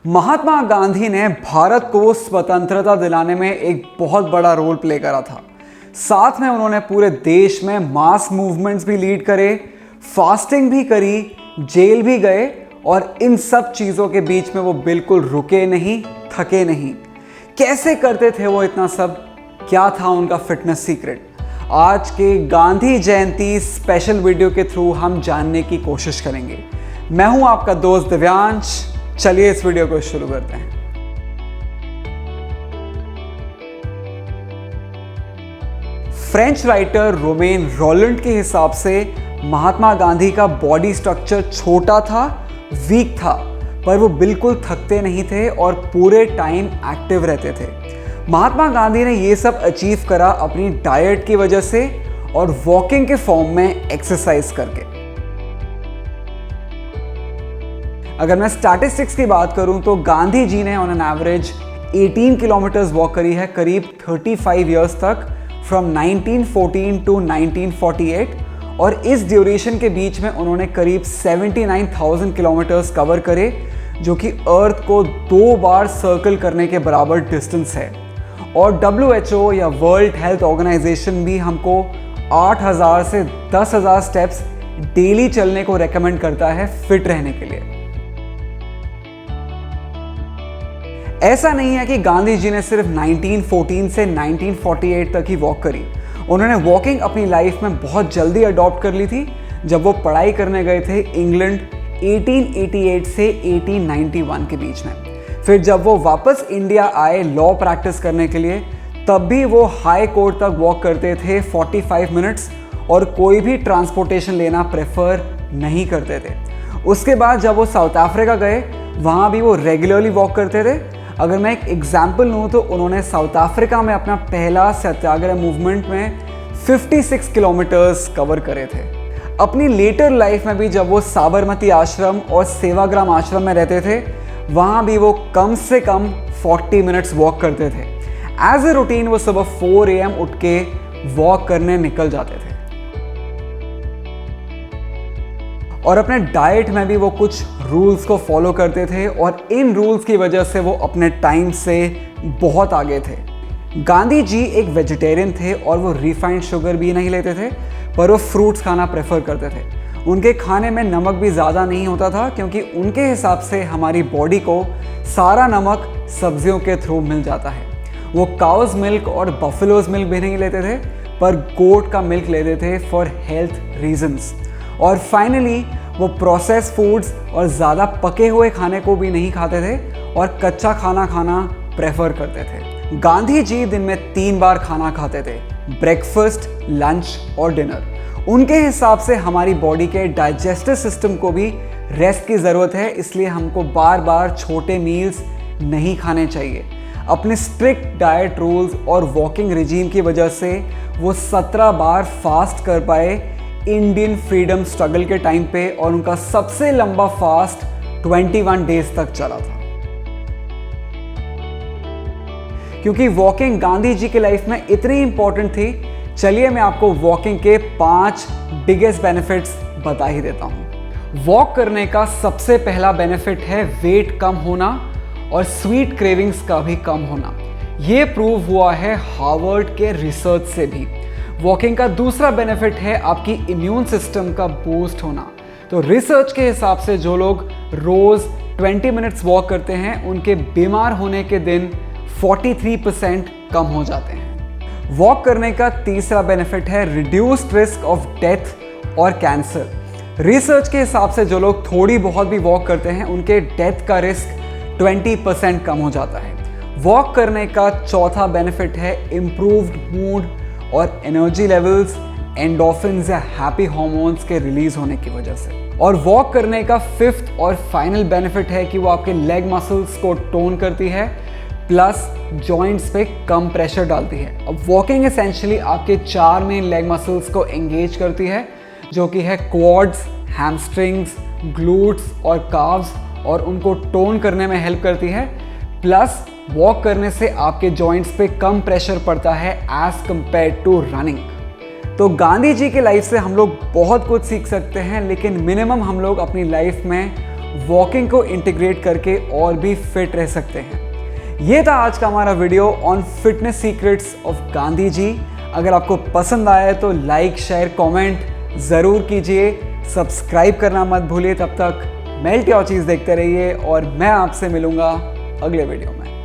महात्मा गांधी ने भारत को स्वतंत्रता दिलाने में एक बहुत बड़ा रोल प्ले करा था। साथ में उन्होंने पूरे देश में मास मूवमेंट्स भी लीड करे, फास्टिंग भी करी, जेल भी गए और इन सब चीज़ों के बीच में वो बिल्कुल रुके नहीं, थके नहीं। कैसे करते थे वो इतना सब? क्या था उनका फिटनेस सीक्रेट? आज के गांधी जयंती स्पेशल वीडियो के थ्रू हम जानने की कोशिश करेंगे। मैं हूं आपका दोस्त दिव्यांश। चलिए इस वीडियो को शुरू करते हैं। फ्रेंच राइटर रोमेन रॉलैंड के हिसाब से महात्मा गांधी का बॉडी स्ट्रक्चर छोटा था, वीक था, पर वो बिल्कुल थकते नहीं थे और पूरे टाइम एक्टिव रहते थे। महात्मा गांधी ने ये सब अचीव करा अपनी डाइट की वजह से और वॉकिंग के फॉर्म में एक्सरसाइज करके। अगर मैं स्टैटिस्टिक्स की बात करूं तो गांधी जी ने on an average 18 kilometres walk करी है करीब 35 इयर्स तक, फ्रॉम 1914 टू 1948, और इस ड्यूरेशन के बीच में उन्होंने करीब 79,000 किलोमीटर्स कवर करे, जो कि अर्थ को 2 बार सर्कल करने के बराबर डिस्टेंस है। और WHO या वर्ल्ड हेल्थ ऑर्गेनाइजेशन भी हमको 8,000 से 10,000 स्टेप्स डेली चलने को रेकमेंड करता है फिट रहने के लिए। ऐसा नहीं है कि गांधी जी ने सिर्फ 1914 से 1948 तक ही वॉक करी। उन्होंने वॉकिंग अपनी लाइफ में बहुत जल्दी अडॉप्ट कर ली थी जब वो पढ़ाई करने गए थे इंग्लैंड 1888 से 1891 के बीच में। फिर जब वो वापस इंडिया आए लॉ प्रैक्टिस करने के लिए, तब भी वो हाई कोर्ट तक वॉक करते थे 45 मिनट्स, और कोई भी ट्रांसपोर्टेशन लेना प्रेफर नहीं करते थे। उसके बाद जब वो साउथ अफ्रीका गए, वहाँ भी वो रेगुलरली वॉक करते थे। अगर मैं एक एग्जाम्पल लूँ तो उन्होंने साउथ अफ्रीका में अपना पहला सत्याग्रह मूवमेंट में 56 किलोमीटर्स कवर करे थे। अपनी लेटर लाइफ में भी जब वो साबरमती आश्रम और सेवाग्राम आश्रम में रहते थे, वहाँ भी वो कम से कम 40 मिनट्स वॉक करते थे। एज ए रूटीन वो सुबह 4 AM उठ के वॉक करने निकल जाते थे। और अपने डाइट में भी वो कुछ रूल्स को फॉलो करते थे, और इन रूल्स की वजह से वो अपने टाइम से बहुत आगे थे। गांधी जी एक वेजिटेरियन थे और वो रिफाइंड शुगर भी नहीं लेते थे, पर वो फ्रूट्स खाना प्रेफर करते थे। उनके खाने में नमक भी ज़्यादा नहीं होता था, क्योंकि उनके हिसाब से हमारी बॉडी को सारा नमक सब्जियों के थ्रू मिल जाता है। वो काउज मिल्क और बफेलोज मिल्क भी नहीं लेते थे, पर गोट का मिल्क लेते थे फॉर हेल्थ रीजंस। और फाइनली वो प्रोसेस फूड्स और ज़्यादा पके हुए खाने को भी नहीं खाते थे और कच्चा खाना खाना प्रेफर करते थे। गांधी जी दिन में 3 बार खाना खाते थे, ब्रेकफास्ट, लंच और डिनर। उनके हिसाब से हमारी बॉडी के डाइजेस्टिव सिस्टम को भी रेस्ट की ज़रूरत है, इसलिए हमको बार बार छोटे मील्स नहीं खाने चाहिए। अपने स्ट्रिक्ट डाइट रूल्स और वॉकिंग रिजीम की वजह से वो 17 बार फास्ट कर पाए इंडियन फ्रीडम स्ट्रगल के टाइम पे, और उनका सबसे लंबा फास्ट 21 डेज तक चला था। क्योंकि वॉकिंग गांधी जी की लाइफ में इतनी इंपॉर्टेंट थी, चलिए मैं आपको वॉकिंग के 5 बिगेस्ट बेनिफिट्स बता ही देता हूं। वॉक करने का सबसे पहला बेनिफिट है वेट कम होना और स्वीट क्रेविंग्स का भी कम होना। यह प्रूव हुआ है हार्वर्ड के रिसर्च से भी। वॉकिंग का दूसरा बेनिफिट है आपकी इम्यून सिस्टम का बूस्ट होना। तो रिसर्च के हिसाब से जो लोग रोज 20 मिनट्स वॉक करते हैं, उनके बीमार होने के दिन 43% कम हो जाते हैं। वॉक करने का तीसरा बेनिफिट है रिड्यूस्ड रिस्क ऑफ डेथ और कैंसर। रिसर्च के हिसाब से जो लोग थोड़ी बहुत भी वॉक करते हैं, उनके डेथ का रिस्क 20% कम हो जाता है। वॉक करने का चौथा बेनिफिट है इम्प्रूव्ड मूड और एनर्जी लेवल्स, एंडोर्फिन्स या हैप्पी हार्मोन्स के रिलीज होने की वजह से। और वॉक करने का 5th और फाइनल बेनिफिट है कि वो आपके लेग मसल्स को टोन करती है, प्लस जॉइंट्स पे कम प्रेशर डालती है। अब वॉकिंग एसेंशियली आपके 4 मेन लेग मसल्स को एंगेज करती है, जो कि है क्वाड्स, हैमस्ट्रिंग्स, ग्लूट्स और काव्स, और उनको टोन करने में हेल्प करती है। प्लस वॉक करने से आपके जॉइंट्स पे कम प्रेशर पड़ता है एज कंपेयर टू रनिंग। तो गांधी जी की लाइफ से हम लोग बहुत कुछ सीख सकते हैं, लेकिन मिनिमम हम लोग अपनी लाइफ में वॉकिंग को इंटीग्रेट करके और भी फिट रह सकते हैं। ये था आज का हमारा video on fitness secrets of Gandhi ji. अगर आपको पसंद आया तो लाइक, शेयर, कमेंट ज़रूर कीजिए। सब्सक्राइब करना मत भूलिए। तब तक मेल्ट योर चीज़ देखते रहिए और मैं आपसे मिलूँगा अगले वीडियो में।